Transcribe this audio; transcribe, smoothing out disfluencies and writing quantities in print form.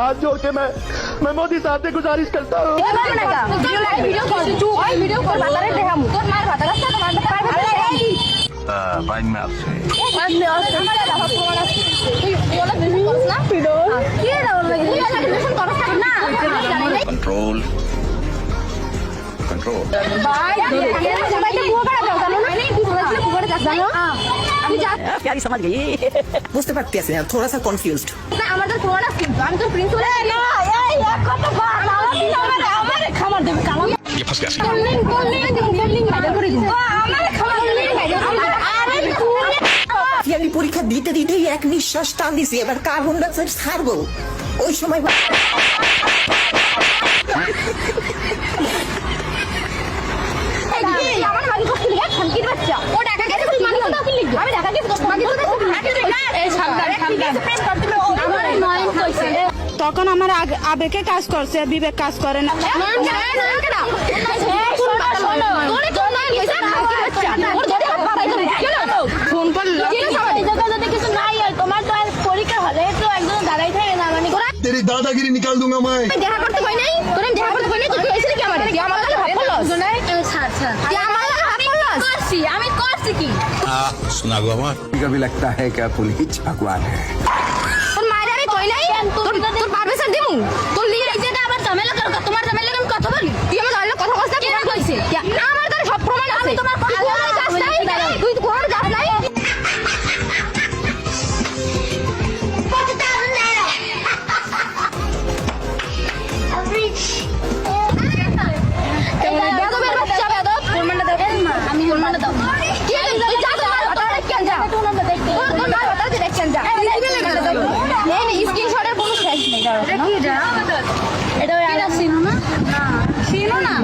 हाथ जोड़ के मैं मोदी साहब से गुजारिश करता हूँ। कंट्रोल कंट्रोल प्यारी समझ गई বুঝতে পারতেছি না थोड़ा सा কনফিউজড আমাদের পুরোনো আমি তো প্রিন্সিপাল আমার খাবার দেবে কাম ये फंस गया আমি পরীক্ষা দিতে দিতেই এক নিঃশ্বাস টান দিছি এবার কার্বন ডাইঅক্সাইড ছাড়বো ওই সময় আমার মাগি করতে লিখা খানকির বাচ্চা ও ঢাকা গেছে মাগি কথা কি লিখবে আমি ঢাকা গেছি মাগি কথা এই সাবধান আমার নয়ন কইছে তখন আমার আবেগে কাজ করছে বিবেক কাজ করে না ফোন করলো কিছু নাই তোমার তো পরীক্ষা হলে তো একজন দাঁড়াই থাকে না মানে तेरी दादागिरी निकाल दूंगा मैं। দেখা করতে কই নাই তোর দেখা করতে কই নাই তুই কইছিস কি আমার আমার কাছে ভাব করলো আচ্ছা আচ্ছা আমার কাছে ভাব করলো করছি আমি করছি কি सुना गो हमार कभी लगता है क्या पुलिस भगवान है। তোর মায়ের আমি কই নাই তোর পারমিশন দিমু তোর লিয়ে এই জায়গা আবার ঝামেলা করো তোমার ঝামেলা আমি কথা বলি তুই আমার জানলে কথা কইছিস কি কইছিস আমার কাছে সব প্রমাণ আছে তোমার কথা তুই কোন কাজ নাই আমি ফোনটা দাও কি তুই যা তো হঠাৎ কেন যা তোর না হঠাৎ দেখছেন যা এই স্ক্রিনশটের কোনো শেষ নেই দাঁড়াও এটা কি যা এটা আর সিনো না সিনো না